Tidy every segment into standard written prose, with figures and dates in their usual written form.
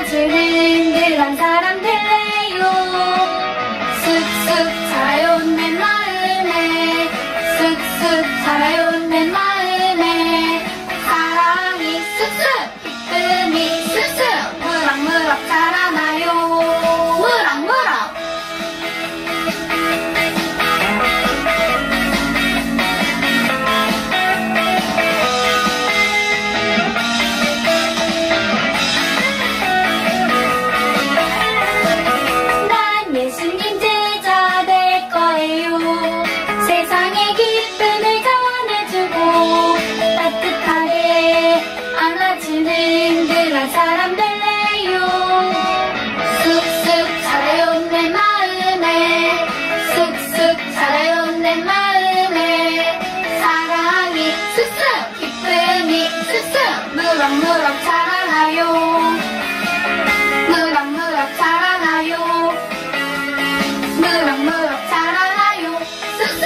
안아주는 그런 사람 될래요. 쓱쓱 자라요 내 마음에, 쓱쓱 자라요 내 마음에. 사랑이 쓱쓱, 기쁨이 쓱쓱, 무럭무럭 자라나요. 무럭무럭. 난 예수님 제자 될 거예요. 세상에 기쁨을 전해주고 따뜻하게 안아주는 그런 사람 될래요. 쑥쑥 자라요 내 마음에, 쑥쑥 자라요 내 마음에. 사랑이 쑥쑥, 기쁨이 쑥쑥, 무럭무럭 자라나요. 무럭무럭 자라나요. 무럭무럭 자라나요. 쑥쑥.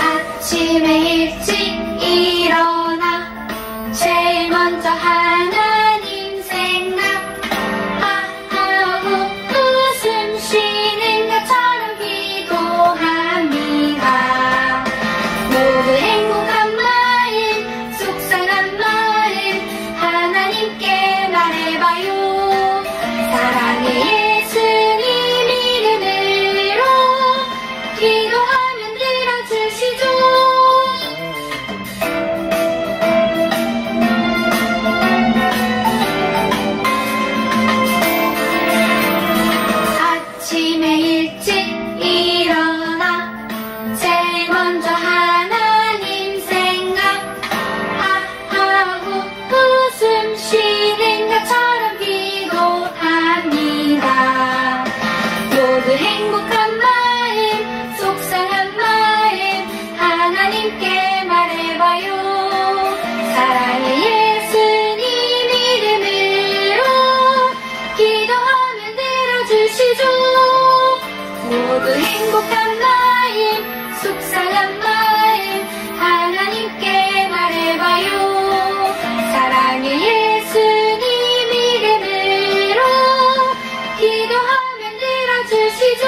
아침에 일찍 일어나 제일 먼저 하나님 생각, 하하후 웃음 쉬는 것처럼 기도합니다. 모두 행복한 마음, 속상한 마음 하나님께 말해봐요. 사랑의 예수님 이름으로 기도하면 들어주시죠. 아침에 일찍 일어나 제일 먼저 하나님 생각, 하하후 웃음 쉬는 것처럼 기도합니다. 모두 행복한 마음, 속상한 마음 하나님께 말해봐요. 사랑의 예수님 이름으로 기도하면 들어주시죠. 모두 행복한 마음, 속상한 마음 하나님께 말해봐요. 사랑의 예수님 이름으로 기도하면 들어주시죠.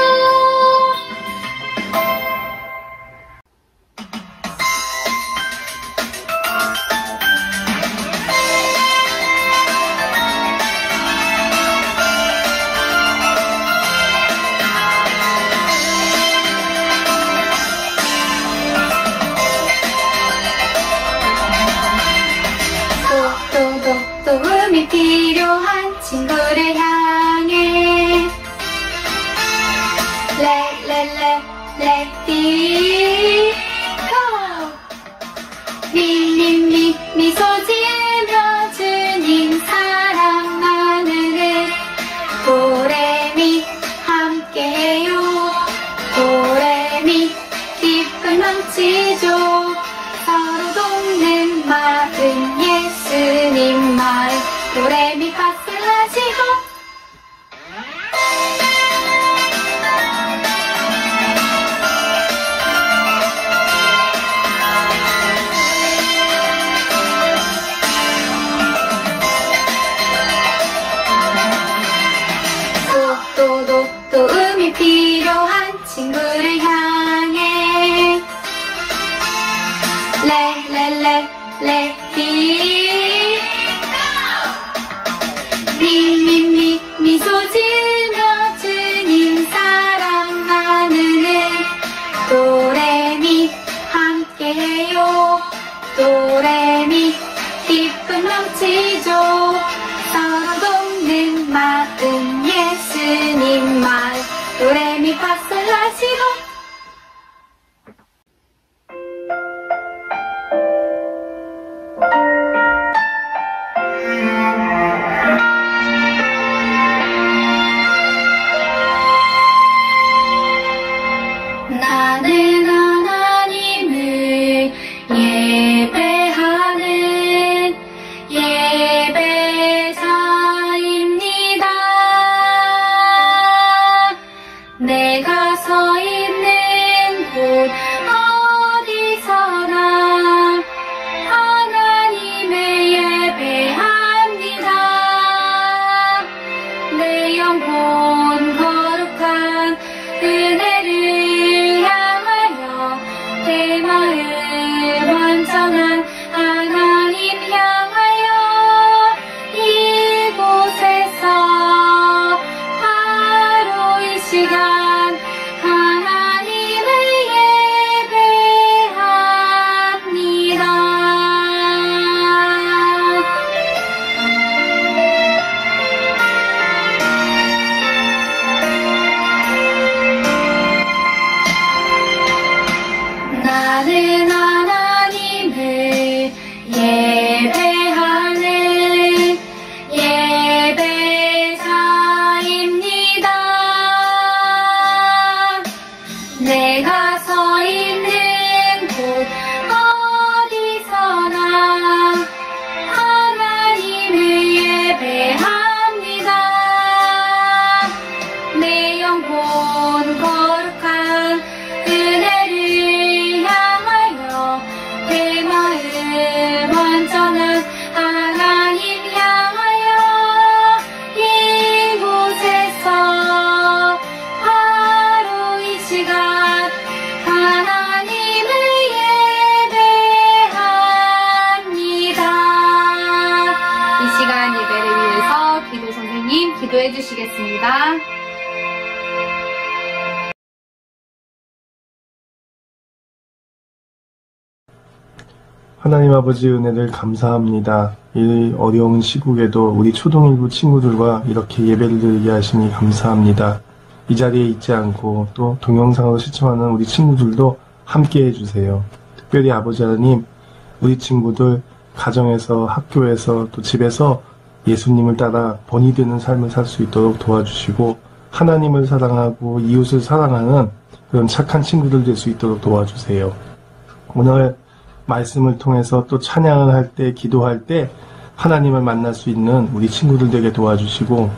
도움이 필요한 친구를 향해 레티 고! 미소 지으며 주님 사랑 나누는 도레미 함께해요. 도레미 기쁨 넘치죠. 서로 돕는 마음 예수님 마음. 도레미 파솔라시도. 도움이 필요한 친구를 향해 레티 미소 지으며 주님 사랑 나누는 도레미 함께해요. 도레미 기쁨 넘치죠. 서로 돕는 마음 예수님 마음. 도레미 파솔라시도. 나는 하나님을 예배하는 예배자입니다. 내가 서 있는 시간 하나님을 예배합니다. 나는 하나님을 예배하는 예배자입니다. 내가 서 있는 곳 어디서나 하나님을 예배합니다. 내 영혼 거룩한 은혜를 향하여 내 마음 완전한 하나님 향하여 이곳에서 바로 이 시간 하나님을 예배합니다. 이 시간 예배를 위해서 기도 선생님 기도해 주시겠습니다. 하나님 아버지 은혜를 감사합니다. 이 어려운 시국에도 우리 초등일부 친구들과 이렇게 예배를 드리게 하시니 감사합니다. 이 자리에 있지 않고 또 동영상으로 시청하는 우리 친구들도 함께 해주세요. 특별히 아버지 하나님, 우리 친구들 가정에서, 학교에서, 또 집에서 예수님을 따라 본이 되는 삶을 살 수 있도록 도와주시고 하나님을 사랑하고 이웃을 사랑하는 그런 착한 친구들 될 수 있도록 도와주세요. 오늘 말씀을 통해서 또 찬양을 할 때, 기도할 때 하나님을 만날 수 있는 우리 친구들 되게 도와주시고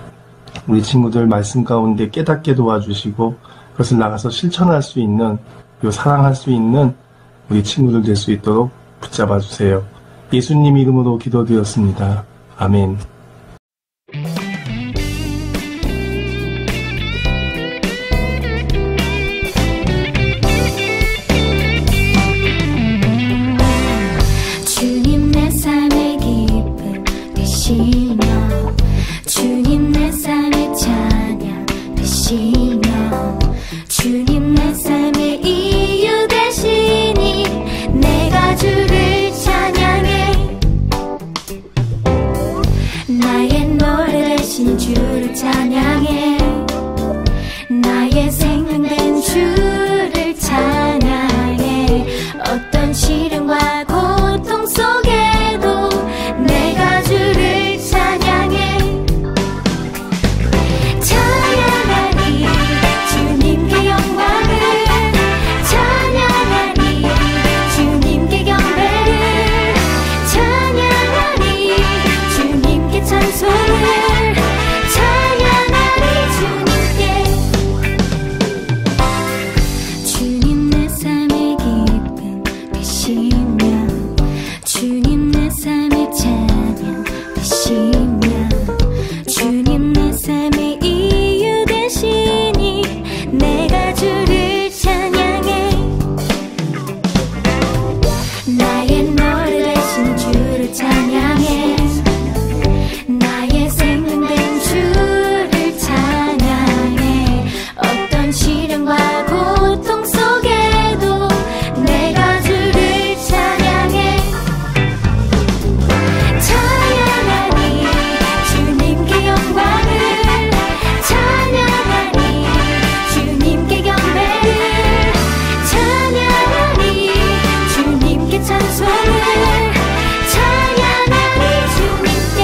우리 친구들 말씀 가운데 깨닫게 도와주시고 그것을 나가서 실천할 수 있는, 그리고 사랑할 수 있는 우리 친구들 될 수 있도록 붙잡아 주세요. 예수님 이름으로 기도드렸습니다. 아멘. 주님 내 삶의 기쁨 되시며 주님 내 삶의 찬양 되시며 주님 내 삶의 이유 되시니 내가 주를 찬양해. 나의 노래 되신 주를 찬양해. 나의 생명된 주를 찬양해. 어떤 시련과 고통 속에도 내가 주를 찬양해. 찬양하니 주님께 영광을, 찬양하니 주님께 경배를, 찬양하니 주님께 찬송을, 찬양하니 주님께. 주님 내 삶의 기쁨 되시며 주님 내 삶의 찬양 되시며 주님 내 삶의 이유 되시니 내가 주를 찬양해. 나의 노래 되신 주를 찬양해. 나의 생명된 주를 찬양해. 어떤 시련과 고통 속에도 내가 주를 찬양해. 찬양하니 주님께 영광을, 찬양하니 주님께 경배를, 찬양하니 주님께 찬송을, 찬양하니 주님께.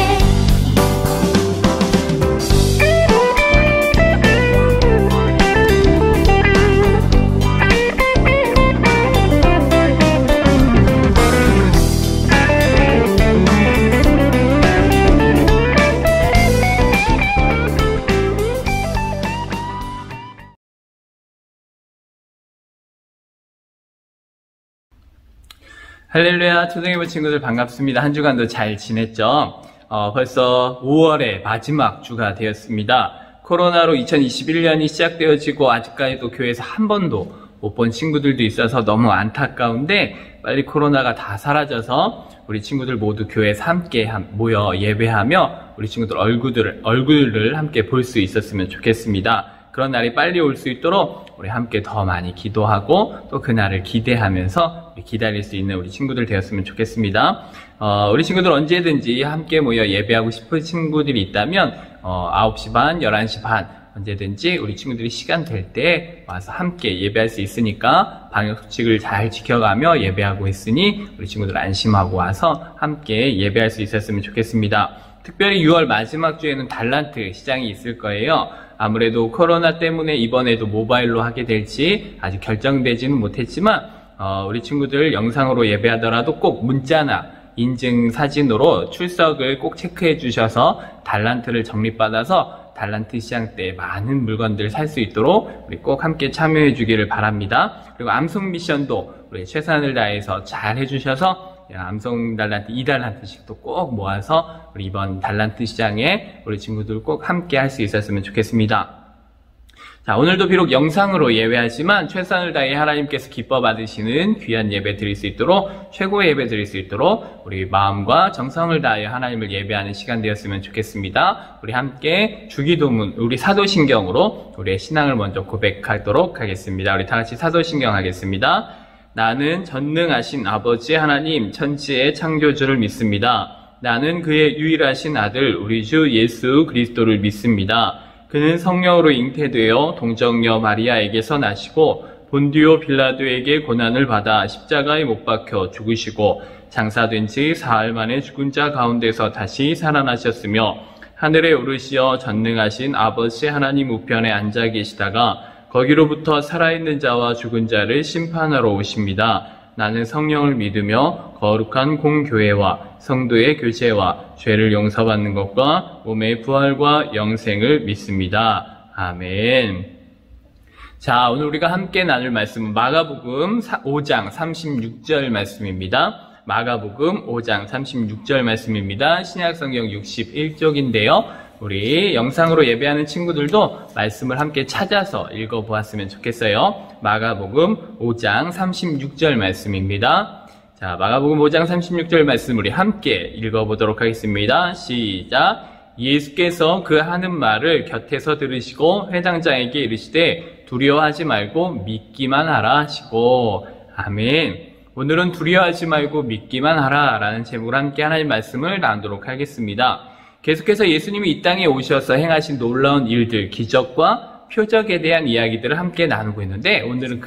할렐루야, 초등일부 친구들 반갑습니다. 한 주간도 잘 지냈죠? 벌써 5월의 마지막 주가 되었습니다. 코로나로 2021년이 시작되어지고 아직까지도 교회에서 한 번도 못 본 친구들도 있어서 너무 안타까운데 빨리 코로나가 다 사라져서 우리 친구들 모두 교회에서 함께 모여 예배하며 우리 친구들 얼굴을 함께 볼 수 있었으면 좋겠습니다. 그런 날이 빨리 올 수 있도록 우리 함께 더 많이 기도하고 또 그날을 기대하면서 기다릴 수 있는 우리 친구들 되었으면 좋겠습니다. 우리 친구들 언제든지 함께 모여 예배하고 싶은 친구들이 있다면 9시 반, 11시 반 언제든지 우리 친구들이 시간 될 때 와서 함께 예배할 수 있으니까 방역수칙을 잘 지켜가며 예배하고 있으니 우리 친구들 안심하고 와서 함께 예배할 수 있었으면 좋겠습니다. 특별히 6월 마지막 주에는 달란트 시장이 있을 거예요. 아무래도 코로나 때문에 이번에도 모바일로 하게 될지 아직 결정되지는 못했지만 우리 친구들 영상으로 예배하더라도 꼭 문자나 인증 사진으로 출석을 꼭 체크해 주셔서 달란트를 적립받아서 달란트 시장 때 많은 물건들 살 수 있도록 우리 꼭 함께 참여해 주기를 바랍니다. 그리고 암송 미션도 우리 최선을 다해서 잘 해주셔서 암송 달란트 2달란트씩도 꼭 모아서 우리 이번 달란트 시장에 우리 친구들 꼭 함께 할 수 있었으면 좋겠습니다. 자, 오늘도 비록 영상으로 예배하지만 최선을 다해 하나님께서 기뻐 받으시는 귀한 예배 드릴 수 있도록 최고의 예배 드릴 수 있도록 우리 마음과 정성을 다해 하나님을 예배하는 시간 되었으면 좋겠습니다. 우리 함께 주기도문 우리 사도신경으로 우리의 신앙을 먼저 고백하도록 하겠습니다. 우리 다 같이 사도신경 하겠습니다. 나는 전능하신 아버지 하나님 천지의 창조주를 믿습니다. 나는 그의 유일하신 아들 우리 주 예수 그리스도를 믿습니다. 그는 성령으로 잉태되어 동정녀 마리아에게서 나시고 본디오 빌라도에게 고난을 받아 십자가에 못 박혀 죽으시고 장사된 지 사흘 만에 죽은 자 가운데서 다시 살아나셨으며 하늘에 오르시어 전능하신 아버지 하나님 우편에 앉아 계시다가 거기로부터 살아있는 자와 죽은 자를 심판하러 오십니다. 나는 성령을 믿으며 거룩한 공교회와 성도의 교제와 죄를 용서받는 것과 몸의 부활과 영생을 믿습니다. 아멘. 자, 오늘 우리가 함께 나눌 말씀은 마가복음 5장 36절 말씀입니다. 마가복음 5장 36절 말씀입니다. 신약성경 61쪽인데요. 우리 영상으로 예배하는 친구들도 말씀을 함께 찾아서 읽어보았으면 좋겠어요. 마가복음 5장 36절 말씀입니다. 자, 마가복음 5장 36절 말씀 우리 함께 읽어보도록 하겠습니다. 시작. 예수께서 그 하는 말을 곁에서 들으시고 회당장에게 이르시되 두려워하지 말고 믿기만 하라 하시고. 아멘. 오늘은 두려워하지 말고 믿기만 하라 라는 제목으로 함께 하나님 말씀을 나누도록 하겠습니다. 계속해서 예수님이 이 땅에 오셔서 행하신 놀라운 일들, 기적과 표적에 대한 이야기들을 함께 나누고 있는데 오늘은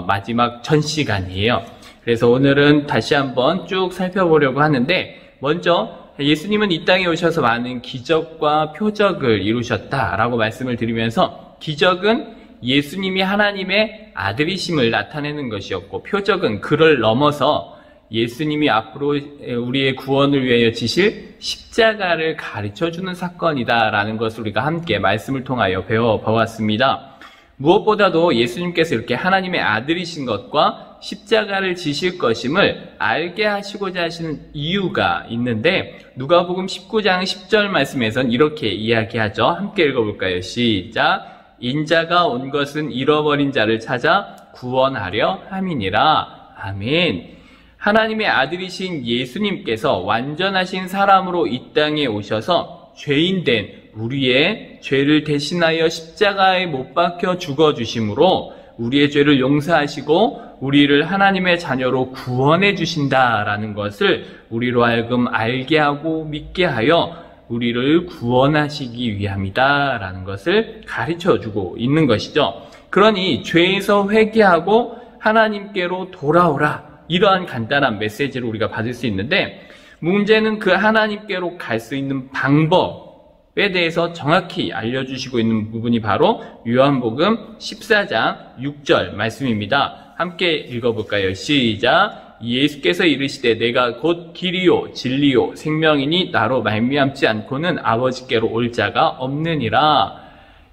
마지막 전 시간이에요. 그래서 오늘은 다시 한번 쭉 살펴보려고 하는데 먼저 예수님은 이 땅에 오셔서 많은 기적과 표적을 이루셨다라고 말씀을 드리면서 기적은 예수님이 하나님의 아들이심을 나타내는 것이었고 표적은 그를 넘어서 예수님이 앞으로 우리의 구원을 위하여 지실 십자가를 가르쳐주는 사건이다라는 것을 우리가 함께 말씀을 통하여 배워보았습니다. 무엇보다도 예수님께서 이렇게 하나님의 아들이신 것과 십자가를 지실 것임을 알게 하시고자 하시는 이유가 있는데 누가복음 19장 10절 말씀에선 이렇게 이야기하죠. 함께 읽어볼까요? 시작. 인자가 온 것은 잃어버린 자를 찾아 구원하려 함이니라. 아멘. 하나님의 아들이신 예수님께서 완전하신 사람으로 이 땅에 오셔서 죄인된 우리의 죄를 대신하여 십자가에 못 박혀 죽어주심으로 우리의 죄를 용서하시고 우리를 하나님의 자녀로 구원해 주신다라는 것을 우리로 하여금 알게 하고 믿게 하여 우리를 구원하시기 위함이다라는 것을 가르쳐주고 있는 것이죠. 그러니 죄에서 회개하고 하나님께로 돌아오라. 이러한 간단한 메시지를 우리가 받을 수 있는데 문제는 그 하나님께로 갈 수 있는 방법에 대해서 정확히 알려주시고 있는 부분이 바로 요한복음 14장 6절 말씀입니다. 함께 읽어볼까요? 시작. 예수께서 이르시되 내가 곧 길이요 진리요 생명이니 나로 말미암지 않고는 아버지께로 올 자가 없느니라.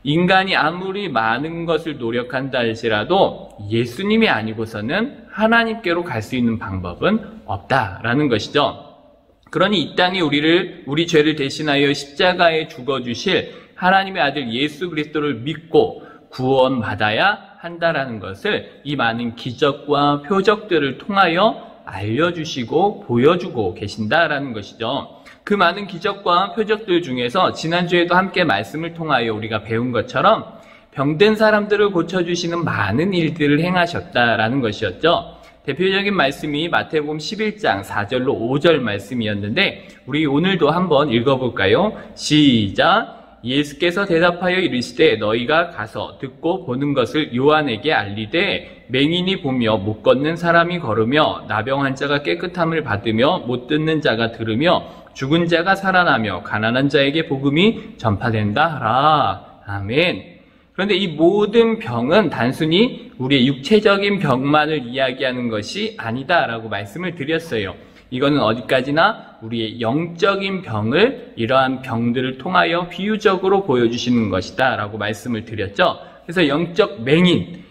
인간이 아무리 많은 것을 노력한다 할지라도 예수님이 아니고서는 하나님께로 갈 수 있는 방법은 없다라는 것이죠. 그러니 이 땅에 우리 죄를 대신하여 십자가에 죽어주실 하나님의 아들 예수 그리스도를 믿고 구원받아야 한다라는 것을 이 많은 기적과 표적들을 통하여 알려주시고 보여주고 계신다라는 것이죠. 그 많은 기적과 표적들 중에서 지난주에도 함께 말씀을 통하여 우리가 배운 것처럼 병든 사람들을 고쳐주시는 많은 일들을 행하셨다라는 것이었죠. 대표적인 말씀이 마태복음 11장 4절로 5절 말씀이었는데 우리 오늘도 한번 읽어볼까요? 시작! 예수께서 대답하여 이르시되 너희가 가서 듣고 보는 것을 요한에게 알리되 맹인이 보며 못 걷는 사람이 걸으며 나병 환자가 깨끗함을 받으며 못 듣는 자가 들으며 죽은 자가 살아나며 가난한 자에게 복음이 전파된다 하라. 아멘. 그런데 이 모든 병은 단순히 우리의 육체적인 병만을 이야기하는 것이 아니다라고 말씀을 드렸어요. 이거는 어디까지나 우리의 영적인 병을 이러한 병들을 통하여 비유적으로 보여주시는 것이다 라고 말씀을 드렸죠. 그래서 영적 맹인,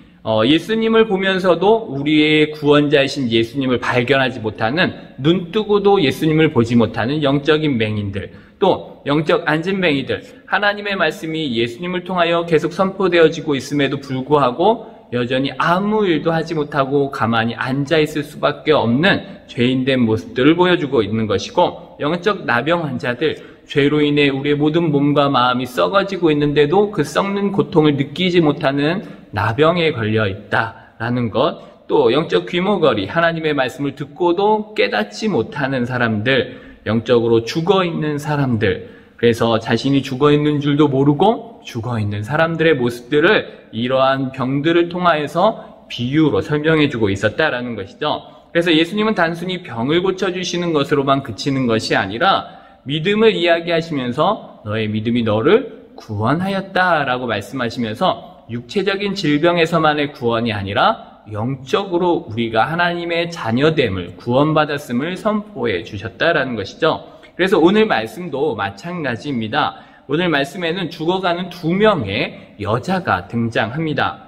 예수님을 보면서도 우리의 구원자이신 예수님을 발견하지 못하는, 눈 뜨고도 예수님을 보지 못하는 영적인 맹인들, 또 영적 안진뱅이들, 하나님의 말씀이 예수님을 통하여 계속 선포되어지고 있음에도 불구하고 여전히 아무 일도 하지 못하고 가만히 앉아있을 수밖에 없는 죄인된 모습들을 보여주고 있는 것이고, 영적 나병 환자들, 죄로 인해 우리의 모든 몸과 마음이 썩어지고 있는데도 그 썩는 고통을 느끼지 못하는 나병에 걸려 있다라는 것, 또 영적 귀머거리, 하나님의 말씀을 듣고도 깨닫지 못하는 사람들, 영적으로 죽어있는 사람들, 그래서 자신이 죽어있는 줄도 모르고 죽어있는 사람들의 모습들을 이러한 병들을 통하여서 비유로 설명해주고 있었다라는 것이죠. 그래서 예수님은 단순히 병을 고쳐주시는 것으로만 그치는 것이 아니라 믿음을 이야기하시면서 너의 믿음이 너를 구원하였다라고 말씀하시면서 육체적인 질병에서만의 구원이 아니라 영적으로 우리가 하나님의 자녀됨을, 구원받았음을 선포해 주셨다라는 것이죠. 그래서 오늘 말씀도 마찬가지입니다. 오늘 말씀에는 죽어가는 2명의 여자가 등장합니다.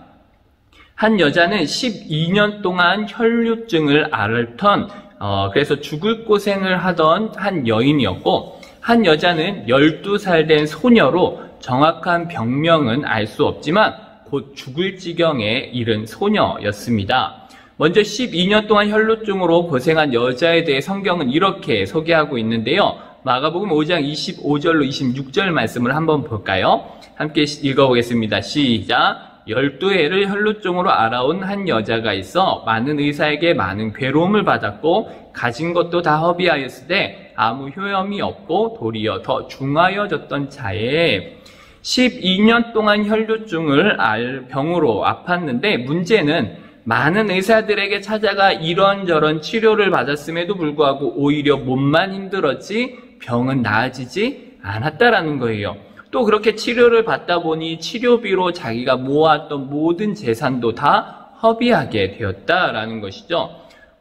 한 여자는 12년 동안 혈류증을 앓던, 그래서 죽을 고생을 하던 한 여인이었고, 한 여자는 12살 된 소녀로 정확한 병명은 알 수 없지만 곧 죽을 지경에 이른 소녀였습니다. 먼저 12년 동안 혈루증으로 고생한 여자에 대해 성경은 이렇게 소개하고 있는데요. 마가복음 5장 25절로 26절 말씀을 한번 볼까요? 함께 읽어보겠습니다. 시작! 12해를 혈루증으로 앓아온 한 여자가 있어 많은 의사에게 많은 괴로움을 받았고 가진 것도 다 허비하였으되 아무 효험이 없고 도리어 더 중하여졌던 차에 12년 동안 혈루증을 병으로 아팠는데 문제는 많은 의사들에게 찾아가 이런저런 치료를 받았음에도 불구하고 오히려 몸만 힘들었지 병은 나아지지 않았다라는 거예요. 또 그렇게 치료를 받다 보니 치료비로 자기가 모았던 모든 재산도 다 허비하게 되었다라는 것이죠.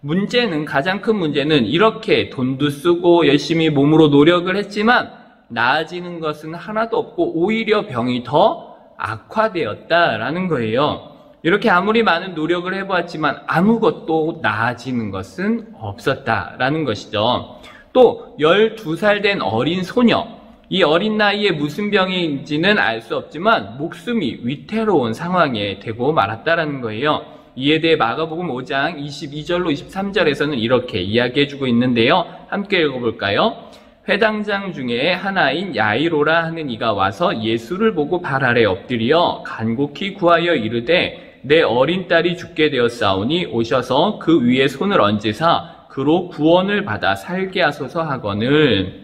문제는, 가장 큰 문제는 이렇게 돈도 쓰고 열심히 몸으로 노력을 했지만 나아지는 것은 하나도 없고 오히려 병이 더 악화되었다라는 거예요. 이렇게 아무리 많은 노력을 해보았지만 아무것도 나아지는 것은 없었다라는 것이죠. 또 12살 된 어린 소녀, 이 어린 나이에 무슨 병인지는 알 수 없지만 목숨이 위태로운 상황에 되고 말았다라는 거예요. 이에 대해 마가복음 5장 22절로 23절에서는 이렇게 이야기해주고 있는데요. 함께 읽어볼까요? 회당장 중에 하나인 야이로라 하는 이가 와서 예수를 보고 발 아래 엎드려 간곡히 구하여 이르되 내 어린 딸이 죽게 되었사오니 오셔서 그 위에 손을 얹으사 그로 구원을 받아 살게 하소서 하거늘.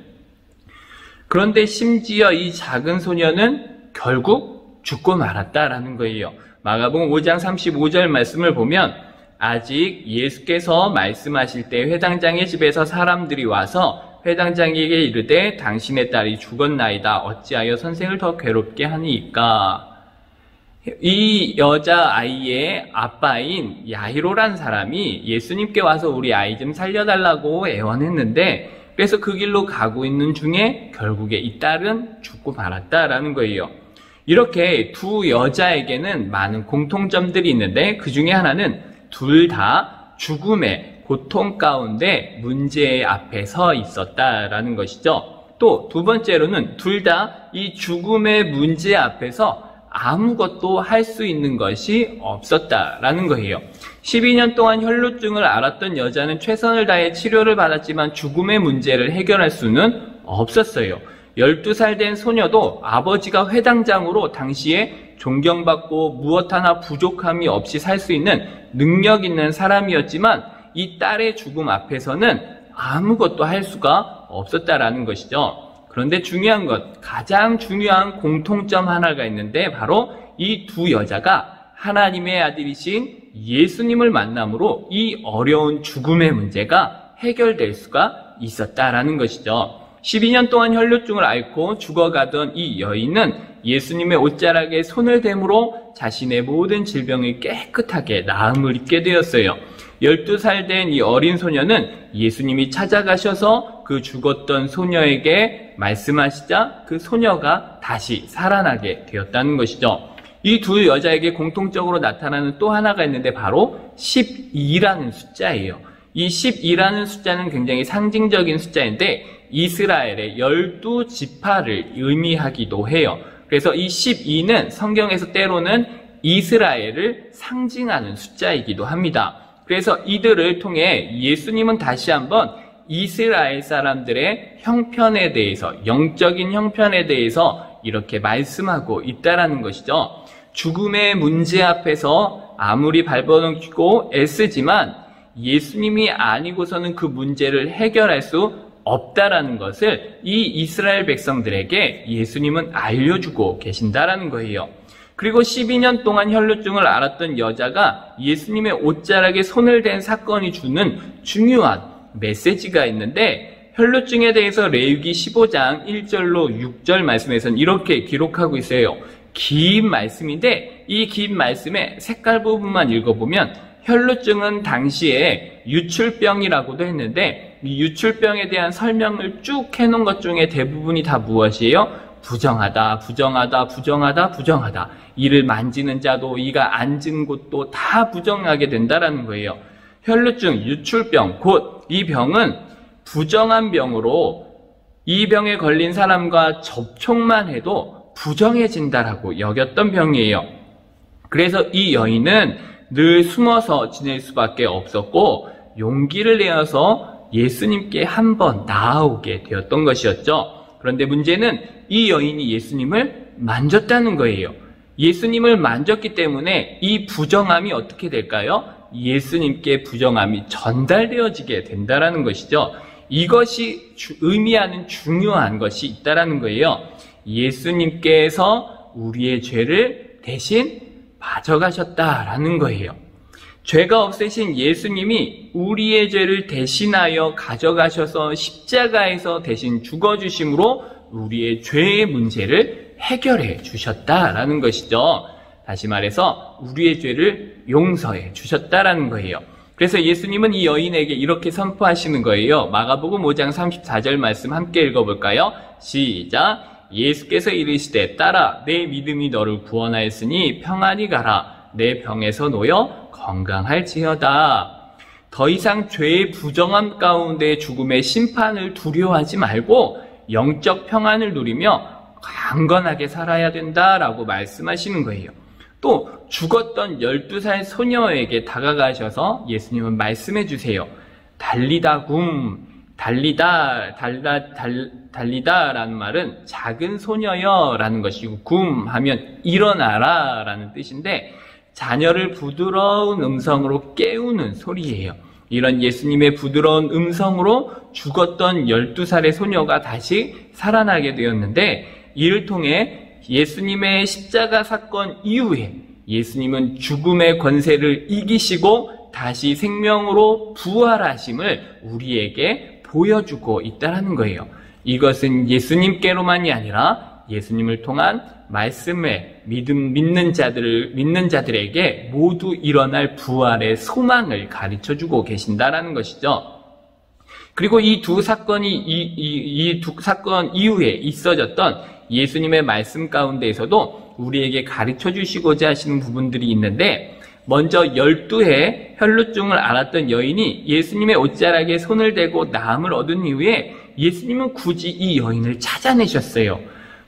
그런데 심지어 이 작은 소녀는 결국 죽고 말았다라는 거예요. 마가복음 5장 35절 말씀을 보면 아직 예수께서 말씀하실 때 회당장의 집에서 사람들이 와서 회당장에게 이르되 당신의 딸이 죽었나이다. 어찌하여 선생을 더 괴롭게 하니이까. 이 여자아이의 아빠인 야이로란 사람이 예수님께 와서 우리 아이 좀 살려달라고 애원했는데 그래서 그 길로 가고 있는 중에 결국에 이 딸은 죽고 말았다라는 거예요. 이렇게 두 여자에게는 많은 공통점들이 있는데 그 중에 하나는 둘 다 죽음의 고통 가운데 문제 앞에 서 있었다라는 것이죠. 또 두 번째로는 둘 다 이 죽음의 문제 앞에서 아무것도 할 수 있는 것이 없었다라는 거예요. 12년 동안 혈루증을 앓았던 여자는 최선을 다해 치료를 받았지만 죽음의 문제를 해결할 수는 없었어요. 12살 된 소녀도 아버지가 회당장으로 당시에 존경받고 무엇 하나 부족함이 없이 살 수 있는 능력 있는 사람이었지만 이 딸의 죽음 앞에서는 아무것도 할 수가 없었다라는 것이죠. 그런데 중요한 것, 가장 중요한 공통점 하나가 있는데 바로 이 두 여자가 하나님의 아들이신 예수님을 만남으로 이 어려운 죽음의 문제가 해결될 수가 있었다라는 것이죠. 12년 동안 혈루증을 앓고 죽어가던 이 여인은 예수님의 옷자락에 손을 댐으로 자신의 모든 질병을 깨끗하게 나음을 입게 되었어요. 12살 된 이 어린 소녀는 예수님이 찾아가셔서 그 죽었던 소녀에게 말씀하시자 그 소녀가 다시 살아나게 되었다는 것이죠. 이 두 여자에게 공통적으로 나타나는 또 하나가 있는데 바로 12라는 숫자예요. 이 12라는 숫자는 굉장히 상징적인 숫자인데 이스라엘의 12지파를 의미하기도 해요. 그래서 이 12는 성경에서 때로는 이스라엘을 상징하는 숫자이기도 합니다. 그래서 이들을 통해 예수님은 다시 한번 이스라엘 사람들의 형편에 대해서, 영적인 형편에 대해서 이렇게 말씀하고 있다라는 것이죠. 죽음의 문제 앞에서 아무리 발버둥치고 애쓰지만 예수님이 아니고서는 그 문제를 해결할 수 없다라는 것을 이 이스라엘 백성들에게 예수님은 알려주고 계신다라는 거예요. 그리고 12년 동안 혈루증을 앓았던 여자가 예수님의 옷자락에 손을 댄 사건이 주는 중요한 메시지가 있는데 혈루증에 대해서 레위기 15장 1절로 6절 말씀에서는 이렇게 기록하고 있어요. 긴 말씀인데 이 긴 말씀의 색깔 부분만 읽어보면 혈루증은 당시에 유출병이라고도 했는데 이 유출병에 대한 설명을 쭉 해놓은 것 중에 대부분이 다 무엇이에요? 부정하다, 부정하다, 부정하다, 부정하다. 이를 만지는 자도 이가 앉은 곳도 다 부정하게 된다라는 거예요. 혈루증, 유출병, 곧 이 병은 부정한 병으로 이 병에 걸린 사람과 접촉만 해도 부정해진다라고 여겼던 병이에요. 그래서 이 여인은 늘 숨어서 지낼 수밖에 없었고 용기를 내어서 예수님께 한번 나아오게 되었던 것이었죠. 그런데 문제는 이 여인이 예수님을 만졌다는 거예요. 예수님을 만졌기 때문에 이 부정함이 어떻게 될까요? 예수님께 부정함이 전달되어지게 된다라는 것이죠. 이것이 의미하는 중요한 것이 있다라는 거예요. 예수님께서 우리의 죄를 대신 가져가셨다라는 거예요. 죄가 없으신 예수님이 우리의 죄를 대신하여 가져가셔서 십자가에서 대신 죽어주심으로 우리의 죄의 문제를 해결해 주셨다라는 것이죠. 다시 말해서 우리의 죄를 용서해 주셨다라는 거예요. 그래서 예수님은 이 여인에게 이렇게 선포하시는 거예요. 마가복음 5장 34절 말씀 함께 읽어볼까요? 시작! 예수께서 이르시되 딸아 내 믿음이 너를 구원하였으니 평안히 가라. 내 병에서 놓여 건강할지어다. 더 이상 죄의 부정함 가운데 죽음의 심판을 두려워하지 말고 영적 평안을 누리며 강건하게 살아야 된다라고 말씀하시는 거예요. 또 죽었던 12살 소녀에게 다가가셔서 예수님은 말씀해 주세요. 달리다굼, 달리다라는 말은 작은 소녀여 라는 것이고 굼 하면 일어나라 라는 뜻인데 자녀를 부드러운 음성으로 깨우는 소리예요. 이런 예수님의 부드러운 음성으로 죽었던 12살의 소녀가 다시 살아나게 되었는데 이를 통해 예수님의 십자가 사건 이후에 예수님은 죽음의 권세를 이기시고 다시 생명으로 부활하심을 우리에게 보여주고 있다는 거예요. 이것은 예수님께로만이 아니라 예수님을 통한 말씀에 믿는 자들에게 모두 일어날 부활의 소망을 가르쳐주고 계신다라는 것이죠. 그리고 이 두 사건 이후에 있어졌던 예수님의 말씀 가운데에서도 우리에게 가르쳐 주시고자 하시는 부분들이 있는데 먼저 12해 혈루증을 앓았던 여인이 예수님의 옷자락에 손을 대고 나음을 얻은 이후에 예수님은 굳이 이 여인을 찾아내셨어요.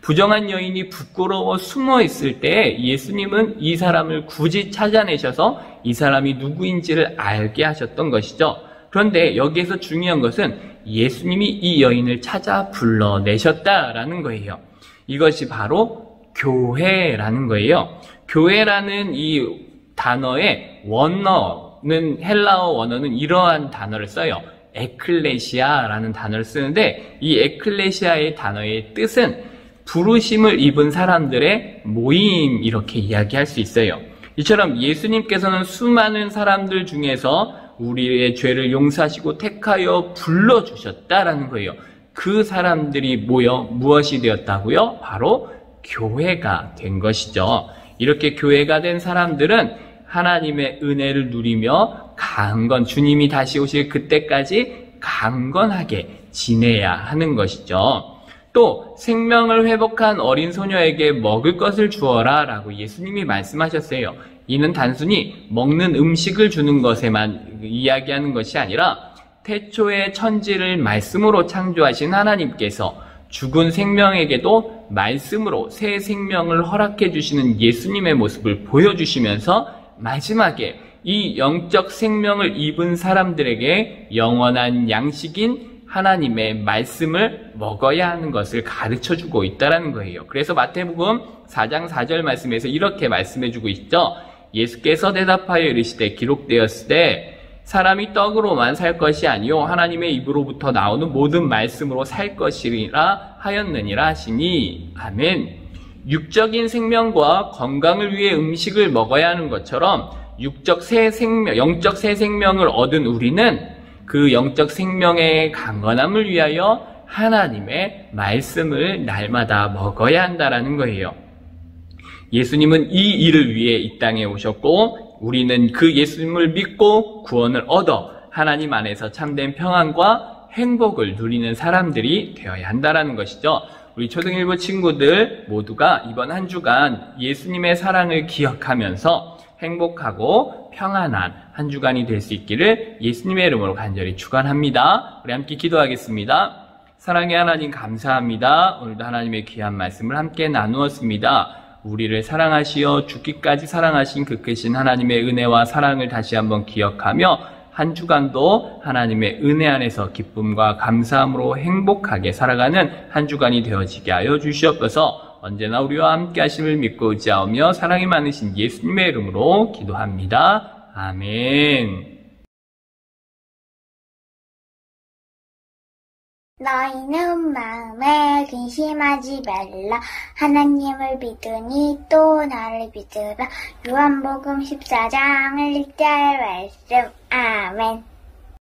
부정한 여인이 부끄러워 숨어 있을 때 예수님은 이 사람을 굳이 찾아내셔서 이 사람이 누구인지를 알게 하셨던 것이죠. 그런데 여기에서 중요한 것은 예수님이 이 여인을 찾아 불러내셨다라는 거예요. 이것이 바로 교회라는 거예요. 교회라는 이 단어의 원어는, 헬라어 원어는 이러한 단어를 써요. 에클레시아라는 단어를 쓰는데, 이 에클레시아의 단어의 뜻은 부르심을 입은 사람들의 모임, 이렇게 이야기할 수 있어요. 이처럼 예수님께서는 수많은 사람들 중에서 우리의 죄를 용서하시고 택하여 불러주셨다라는 거예요. 그 사람들이 모여 무엇이 되었다고요? 바로 교회가 된 것이죠. 이렇게 교회가 된 사람들은 하나님의 은혜를 누리며 주님이 다시 오실 그때까지 강건하게 지내야 하는 것이죠. 또 생명을 회복한 어린 소녀에게 먹을 것을 주어라 라고 예수님이 말씀하셨어요. 이는 단순히 먹는 음식을 주는 것에만 이야기하는 것이 아니라 태초에 천지를 말씀으로 창조하신 하나님께서 죽은 생명에게도 말씀으로 새 생명을 허락해 주시는 예수님의 모습을 보여주시면서 마지막에 이 영적 생명을 입은 사람들에게 영원한 양식인 하나님의 말씀을 먹어야 하는 것을 가르쳐주고 있다는 거예요. 그래서 마태복음 4장 4절 말씀에서 이렇게 말씀해주고 있죠. 예수께서 대답하여 이르시되 기록되었으되 사람이 떡으로만 살 것이 아니요 하나님의 입으로부터 나오는 모든 말씀으로 살 것이라 하였느니라 하시니. 아멘. 육적인 생명과 건강을 위해 음식을 먹어야 하는 것처럼 영적 새 생명을 얻은 우리는 그 영적 생명의 강건함을 위하여 하나님의 말씀을 날마다 먹어야 한다라는 거예요. 예수님은 이 일을 위해 이 땅에 오셨고 우리는 그 예수님을 믿고 구원을 얻어 하나님 안에서 참된 평안과 행복을 누리는 사람들이 되어야 한다라는 것이죠. 우리 초등일부 친구들 모두가 이번 한 주간 예수님의 사랑을 기억하면서 행복하고 평안한 한 주간이 될 수 있기를 예수님의 이름으로 간절히 축원합니다. 우리 함께 기도하겠습니다. 사랑의 하나님 감사합니다. 오늘도 하나님의 귀한 말씀을 함께 나누었습니다. 우리를 사랑하시어 죽기까지 사랑하신 그 크신 하나님의 은혜와 사랑을 다시 한번 기억하며 한 주간도 하나님의 은혜 안에서 기쁨과 감사함으로 행복하게 살아가는 한 주간이 되어지게 하여 주시옵소서. 언제나 우리와 함께 하심을 믿고 의지하며 사랑이 많으신 예수님의 이름으로 기도합니다. 아멘. 너희는 마음에 근심하지 말라. 하나님을 믿으니 또 나를 믿으라. 요한복음 14장 1절 말씀. 아멘.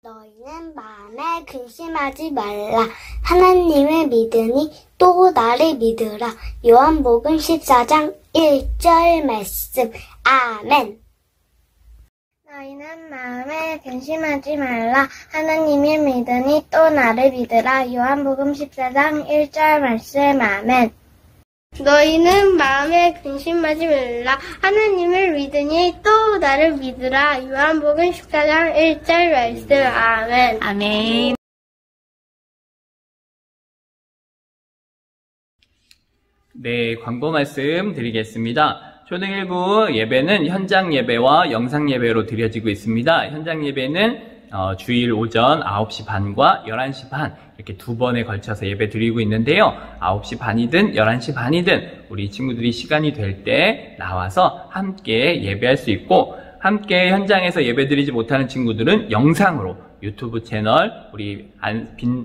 너희는 마음에 근심하지 말라. 하나님을 믿으니 또 나를 믿으라. 요한복음 14장 1절 말씀. 아멘. 너희는 마음에 근심하지 말라. 하나님을 믿으니 또 나를 믿으라. 요한복음 14장 1절 말씀. 아멘. 너희는 마음에 근심하지 말라. 하나님을 믿으니 또 나를 믿으라. 요한복음 14장 1절 말씀. 아멘. 아멘. 네, 광고 말씀 드리겠습니다. 초등일부 예배는 현장 예배와 영상 예배로 드려지고 있습니다. 현장 예배는 주일 오전 9시 반과 11시 반 이렇게 두 번에 걸쳐서 예배 드리고 있는데요. 9시 반이든 11시 반이든 우리 친구들이 시간이 될 때 나와서 함께 예배할 수 있고, 함께 현장에서 예배 드리지 못하는 친구들은 영상으로 유튜브 채널 우리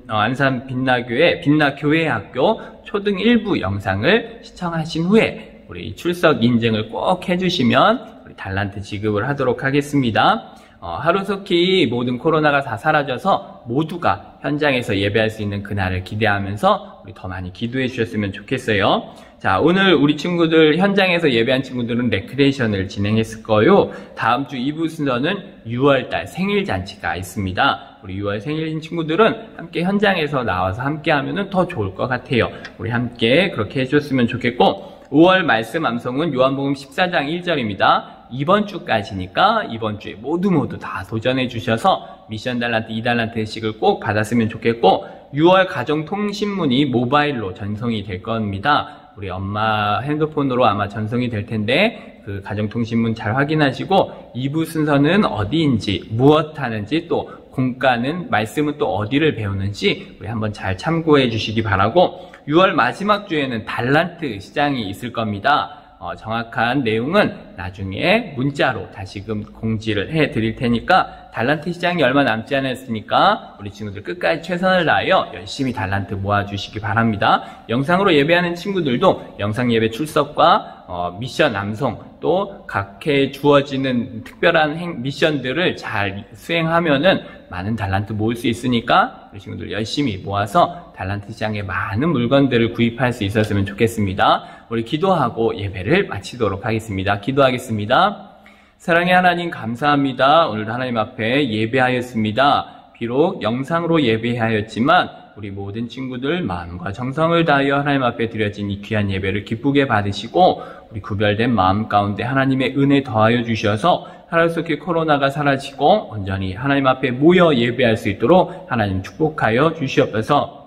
안산 빛나교회학교 초등 1부 영상을 시청하신 후에 우리 출석 인증을 꼭 해주시면 우리 달란트 지급을 하도록 하겠습니다. 하루속히 모든 코로나가 다 사라져서 모두가 현장에서 예배할 수 있는 그날을 기대하면서 우리 더 많이 기도해 주셨으면 좋겠어요. 자, 오늘 우리 친구들 현장에서 예배한 친구들은 레크레이션을 진행했을 거요. 다음 주 2부 순서는 6월달 생일잔치가 있습니다. 우리 6월 생일인 친구들은 함께 현장에서 나와서 함께 하면 더 좋을 것 같아요. 우리 함께 그렇게 해줬으면 좋겠고, 5월 말씀 암송은 요한복음 14장 1절입니다. 이번 주까지니까 이번 주에 모두 다 도전해 주셔서 미션 달란트 2달란트씩을 꼭 받았으면 좋겠고, 6월 가정통신문이 모바일로 전송이 될 겁니다. 우리 엄마 핸드폰으로 아마 전송이 될 텐데 그 가정통신문 잘 확인하시고 2부 순서는 어디인지 무엇 하는지 또 공과는 말씀은 또 어디를 배우는지 우리 한번 잘 참고해 주시기 바라고, 6월 마지막 주에는 달란트 시장이 있을 겁니다. 정확한 내용은 나중에 문자로 다시금 공지를 해 드릴 테니까 달란트 시장이 얼마 남지 않았으니까 우리 친구들 끝까지 최선을 다하여 열심히 달란트 모아주시기 바랍니다. 영상으로 예배하는 친구들도 영상 예배 출석과 미션 암송 또 각해 주어지는 특별한 미션들을 잘 수행하면은 많은 달란트 모을 수 있으니까 우리 친구들 열심히 모아서 달란트 시장에 많은 물건들을 구입할 수 있었으면 좋겠습니다. 우리 기도하고 예배를 마치도록 하겠습니다. 기도하겠습니다. 사랑의 하나님 감사합니다. 오늘도 하나님 앞에 예배하였습니다. 비록 영상으로 예배하였지만 우리 모든 친구들 마음과 정성을 다하여 하나님 앞에 드려진 이 귀한 예배를 기쁘게 받으시고 우리 구별된 마음 가운데 하나님의 은혜 더하여 주셔서 하루 속에 코로나가 사라지고 온전히 하나님 앞에 모여 예배할 수 있도록 하나님 축복하여 주시옵소서.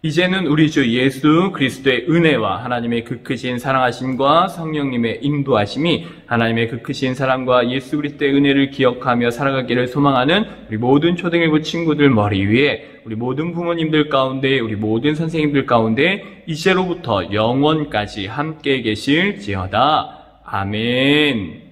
이제는 우리 주 예수 그리스도의 은혜와 하나님의 그 크신 사랑하심과 성령님의 인도하심이 하나님의 그 크신 사랑과 예수 그리스도의 은혜를 기억하며 살아가기를 소망하는 우리 모든 초등일부 친구들 머리 위에 우리 모든 부모님들 가운데 우리 모든 선생님들 가운데 이제로부터 영원까지 함께 계실지어다. 아멘.